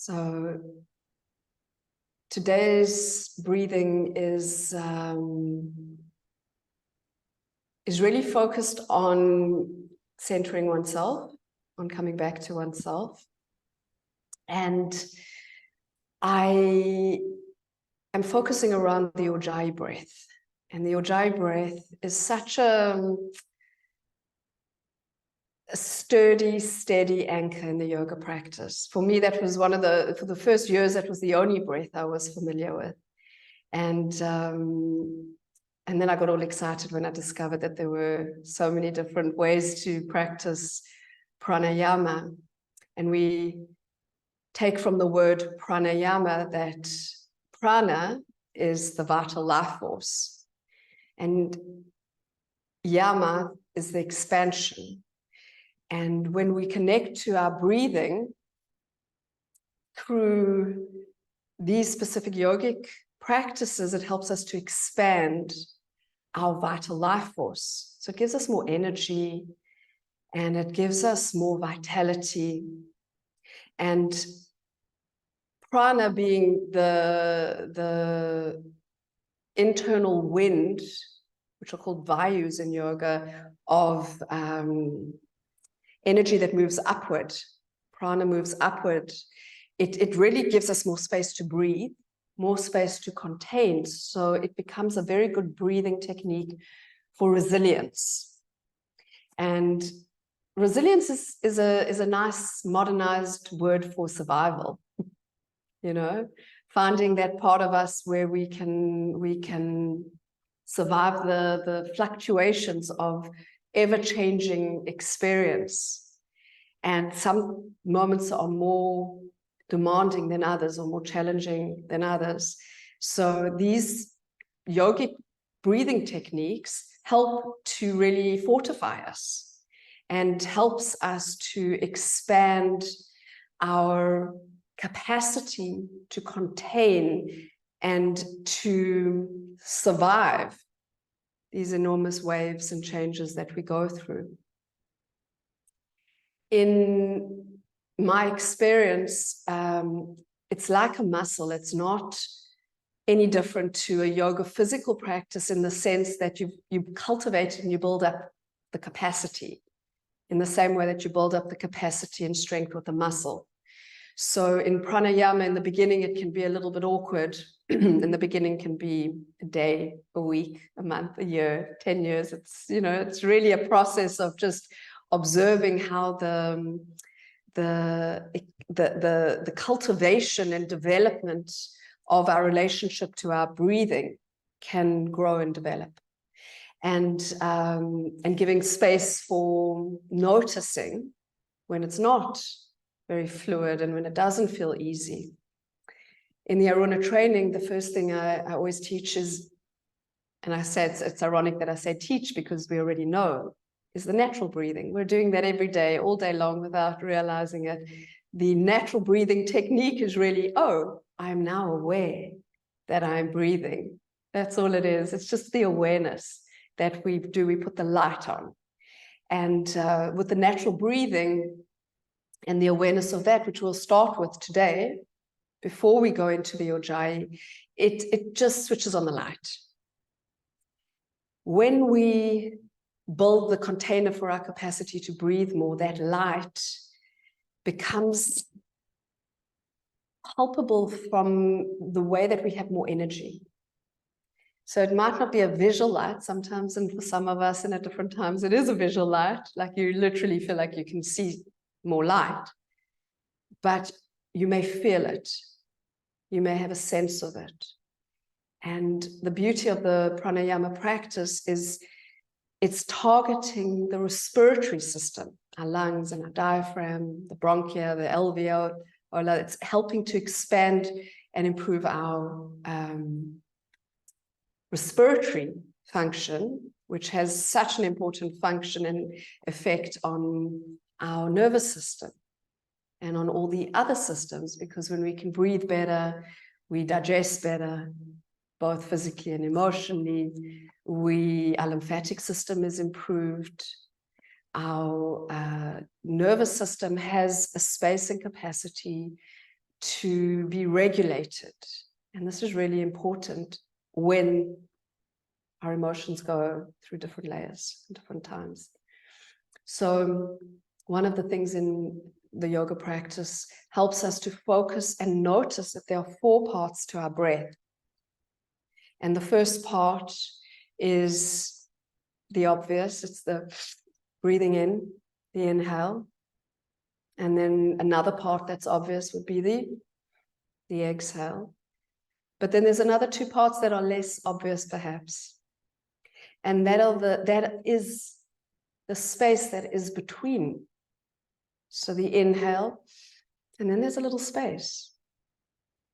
So today's breathing is really focused on centering oneself, on coming back to oneself. And I am focusing around the Ujjayi breath. And the Ujjayi breath is such a sturdy, steady anchor in the yoga practice. For me, that was for the first years, that was the only breath I was familiar with. And then I got all excited when I discovered that there were so many different ways to practice pranayama. And we take from the word pranayama that prana is the vital life force. And yama is the expansion. And when we connect to our breathing through these specific yogic practices, it helps us to expand our vital life force. So it gives us more energy and it gives us more vitality. And prana being the internal wind, which are called vayus in yoga, of energy that moves upward. Prana moves upward. It really gives us more space to breathe, more space to contain. So it becomes a very good breathing technique for resilience. And resilience is a nice modernized word for survival. You know, finding that part of us where we can survive the fluctuations of ever-changing experience. And some moments are more demanding than others or more challenging than others. So these yogic breathing techniques help to really fortify us and helps us to expand our capacity to contain and to survive these enormous waves and changes that we go through. In my experience, it's like a muscle. It's not any different to a yoga physical practice in the sense that you cultivate and you build up the capacity in the same way that you build up the capacity and strength with a muscle. So in pranayama, in the beginning, it can be a little bit awkward. In the beginning can be a day, a week, a month, a year, 10 years. It's, you know, it's really a process of just observing how the cultivation and development of our relationship to our breathing can grow and develop. And giving space for noticing when it's not very fluid and when it doesn't feel easy. In the Aruna training, the first thing I always teach is, and I say it's ironic that I say teach because we already know, is the natural breathing. We're doing that every day, all day long without realizing it. The natural breathing technique is really, oh, I'm now aware that I'm breathing. That's all it is. It's just the awareness that we do. We put the light on. And with the natural breathing and the awareness of that, which we'll start with today, before we go into the Ujjayi, it just switches on the light. When we build the container for our capacity to breathe more, that light becomes palpable from the way that we have more energy. So it might not be a visual light sometimes, and for some of us and at different times, it is a visual light, like you literally feel like you can see more light, but you may feel it. You may have a sense of it. And the beauty of the pranayama practice is it's targeting the respiratory system, our lungs and our diaphragm, the bronchia, the alveoli. It's helping to expand and improve our respiratory function, which has such an important function and effect on our nervous system and on all the other systems, because when we can breathe better, we digest better, both physically and emotionally. Our lymphatic system is improved. Our nervous system has a space and capacity to be regulated. And this is really important when our emotions go through different layers, different times. So one of the things in the yoga practice helps us to focus and notice that there are 4 parts to our breath. And the first part is the obvious. It's the breathing in, the inhale. And then another part that's obvious would be the exhale. But then there's another 2 parts that are less obvious, perhaps. And that is the space that is between. So the inhale, and then there's a little space.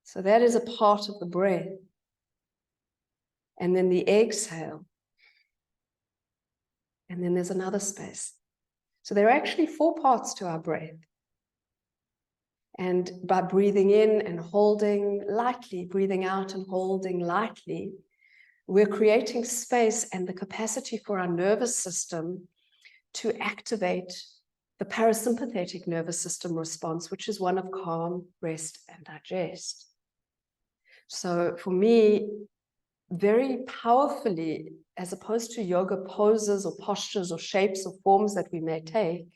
So that is a part of the breath. And then the exhale. And then there's another space. So there are actually 4 parts to our breath. And by breathing in and holding lightly, breathing out and holding lightly, we're creating space and the capacity for our nervous system to activate the parasympathetic nervous system response, which is one of calm, rest, and digest. So for me, very powerfully, as opposed to yoga poses or postures or shapes or forms that we may take,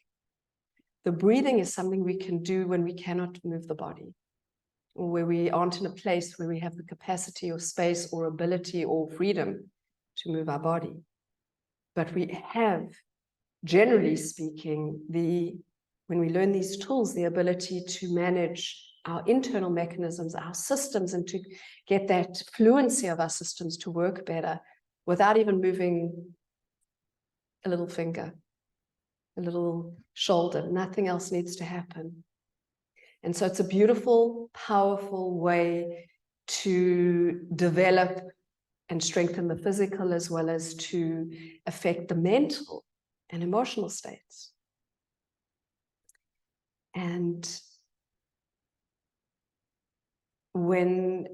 the breathing is something we can do when we cannot move the body, or where we aren't in a place where we have the capacity or space or ability or freedom to move our body. But we have, generally speaking, when we learn these tools, the ability to manage our internal mechanisms, our systems, and to get that fluency of our systems to work better without even moving a little finger, a little shoulder. Nothing else needs to happen. And so it's a beautiful, powerful way to develop and strengthen the physical as well as to affect the mental and emotional states. And when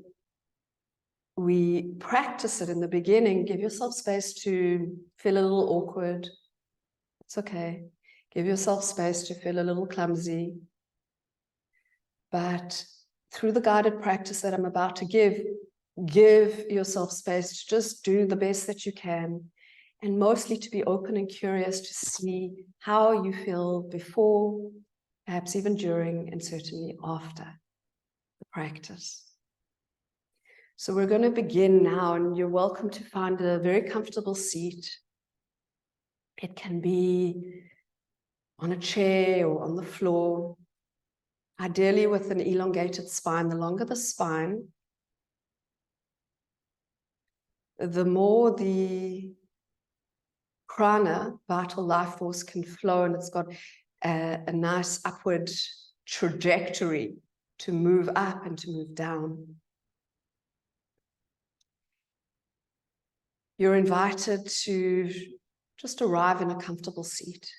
we practice it in the beginning, give yourself space to feel a little awkward. It's okay. Give yourself space to feel a little clumsy. But through the guided practice that I'm about to give yourself space to just do the best that you can, and mostly to be open and curious to see how you feel before, perhaps even during, and certainly after the practice. So we're going to begin now, and you're welcome to find a very comfortable seat. It can be on a chair or on the floor, ideally with an elongated spine. The longer the spine, the more the prana, vital life force, can flow, and it's got a nice upward trajectory to move up and to move down. You're invited to just arrive in a comfortable seat.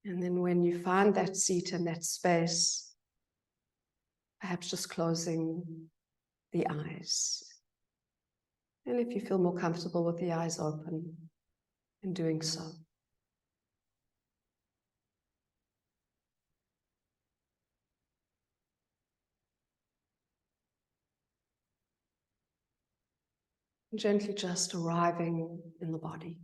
And then when you find that seat and that space, perhaps just closing the eyes. And if you feel more comfortable with the eyes open, and doing so. Gently just arriving in the body.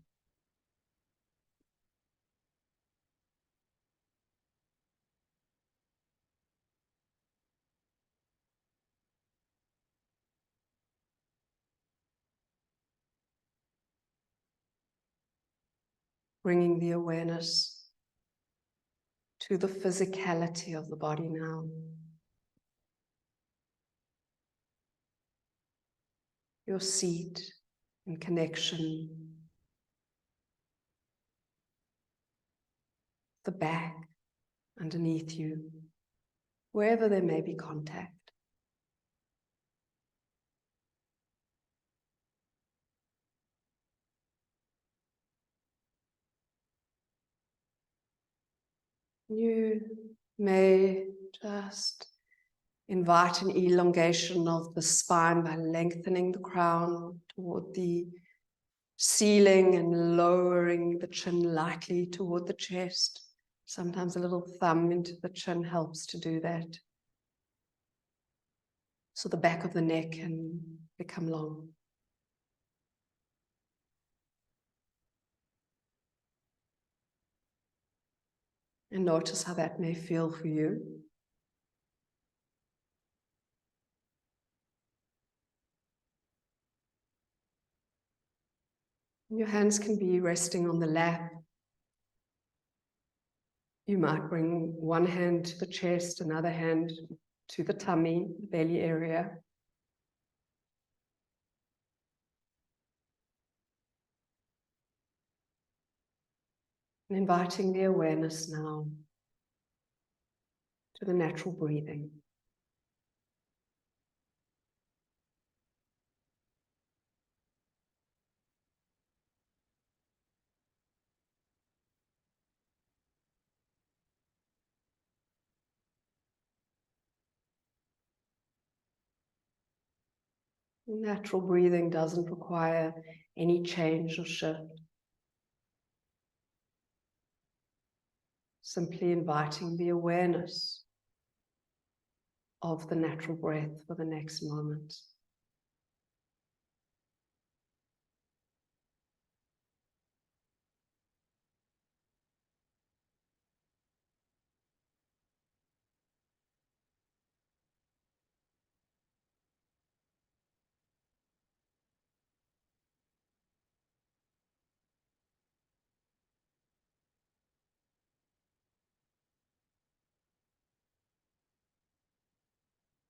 Bringing the awareness to the physicality of the body now. Your seat and connection. The back underneath you, wherever there may be contact. You may just invite an elongation of the spine by lengthening the crown toward the ceiling and lowering the chin lightly toward the chest. Sometimes a little thumb into the chin helps to do that. so the back of the neck can become long. And notice how that may feel for you. Your hands can be resting on the lap. You might bring one hand to the chest, another hand to the tummy, the belly area. And inviting the awareness now to the natural breathing. Natural breathing doesn't require any change or shift. Simply inviting the awareness of the natural breath for the next moment.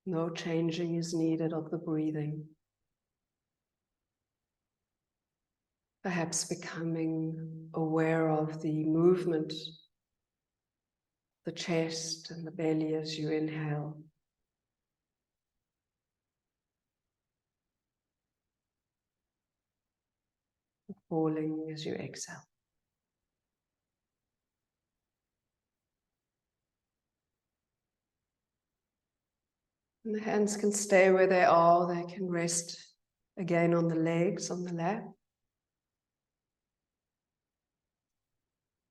No changing is needed of the breathing. Perhaps becoming aware of the movement, the chest and the belly as you inhale. Falling as you exhale. And the hands can stay where they are. They can rest again on the legs, on the lap.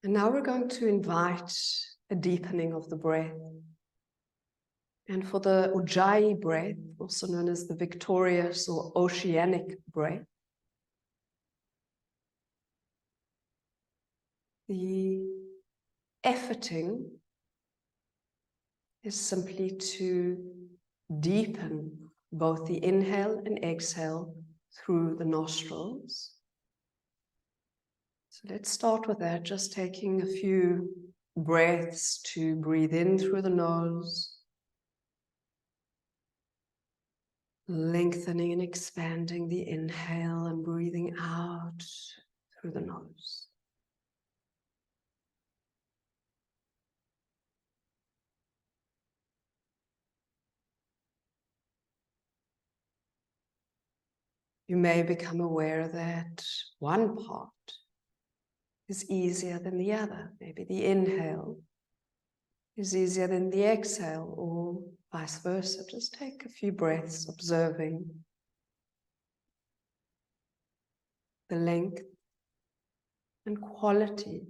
And now we're going to invite a deepening of the breath. And for the Ujjayi breath, also known as the victorious or oceanic breath, the efforting is simply to deepen both the inhale and exhale through the nostrils. So let's start with that, just taking a few breaths to breathe in through the nose, lengthening and expanding the inhale and breathing out through the nose. You may become aware that one part is easier than the other. Maybe the inhale is easier than the exhale, or vice versa. Just take a few breaths, observing the length and quality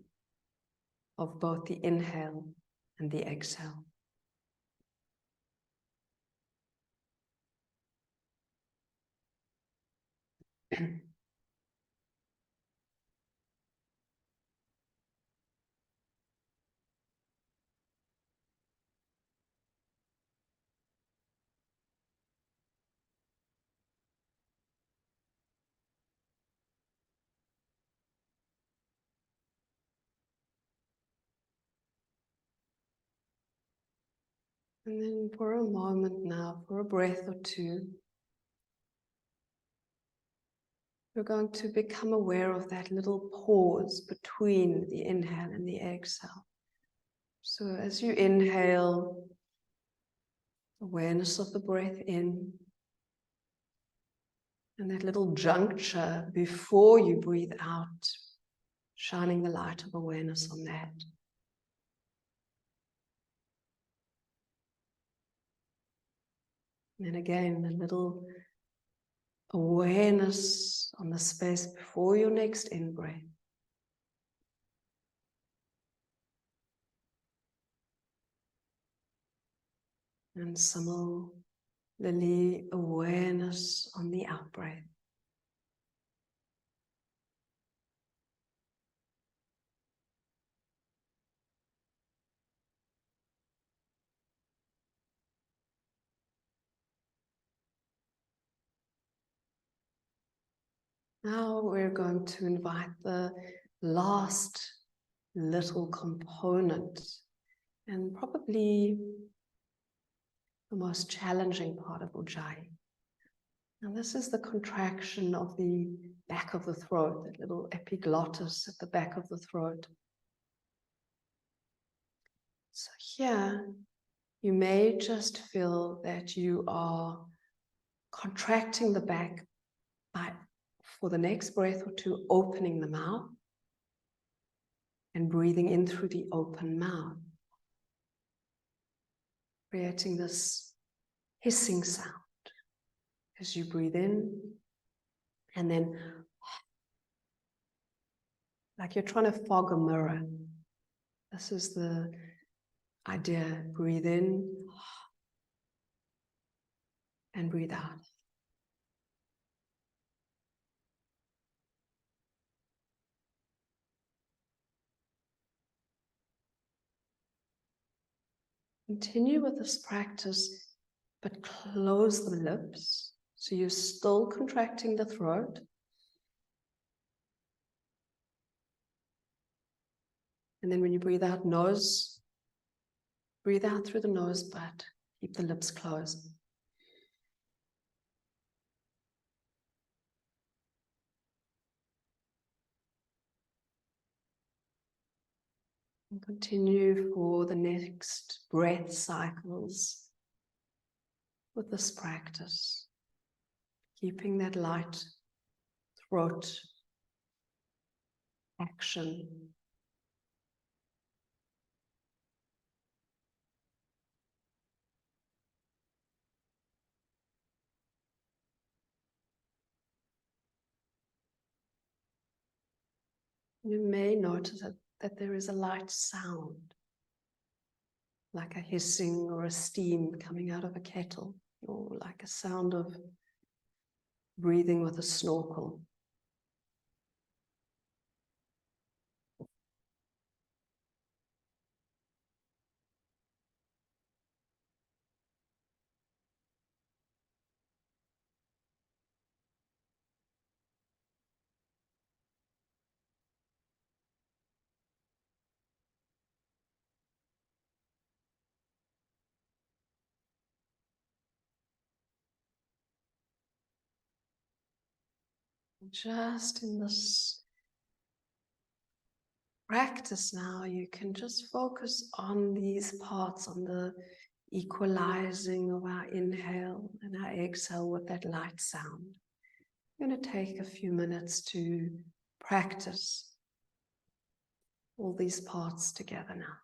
of both the inhale and the exhale. And then for a moment now, for a breath or two, you're going to become aware of that little pause between the inhale and the exhale. So as you inhale, awareness of the breath in, and that little juncture before you breathe out, shining the light of awareness on that. And then again, a little awareness on the space before your next in-breath. And Lily, awareness on the out-breath. Now we're going to invite the last little component, and probably the most challenging part of Ujjayi. And this is the contraction of the back of the throat, that little epiglottis at the back of the throat. So here, you may just feel that you are contracting the back by, for the next breath or two, opening the mouth and breathing in through the open mouth, creating this hissing sound as you breathe in, and then like you're trying to fog a mirror. This is the idea. Breathe in and breathe out. Continue with this practice, but close the lips. So you're still contracting the throat. And then when you breathe out, breathe out through the nose, but keep the lips closed. And continue for the next breath cycles with this practice, keeping that light throat action. You may notice that there is a light sound, like a hissing or a steam coming out of a kettle, or like a sound of breathing with a snorkel. Just in this practice now, you can just focus on these parts, on the equalizing of our inhale and our exhale with that light sound. I'm going to take a few minutes to practice all these parts together now.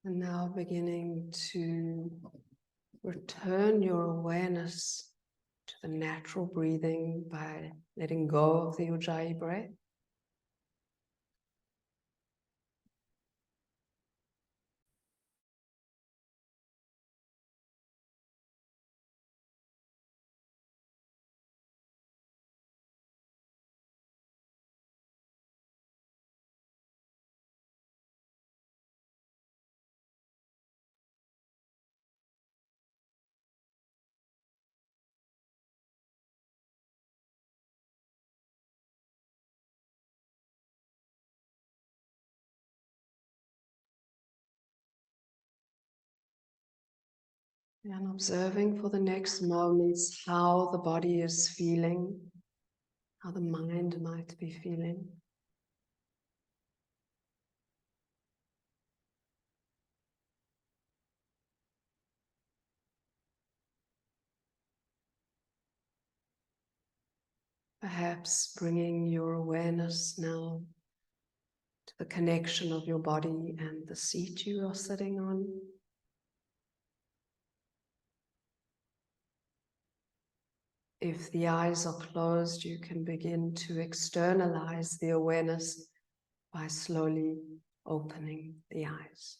And now beginning to return your awareness to the natural breathing by letting go of the Ujjayi breath. And observing for the next moments how the body is feeling, how the mind might be feeling. Perhaps bringing your awareness now to the connection of your body and the seat you are sitting on. If the eyes are closed, you can begin to externalize the awareness by slowly opening the eyes.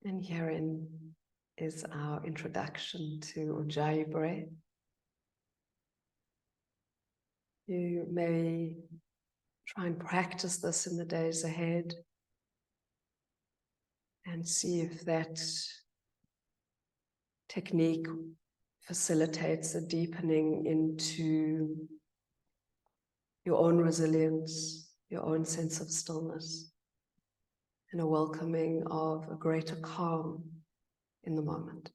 And herein is our introduction to Ujjayi breath. You may try and practice this in the days ahead and see if that technique facilitates a deepening into your own resilience, your own sense of stillness, and a welcoming of a greater calm in the moment.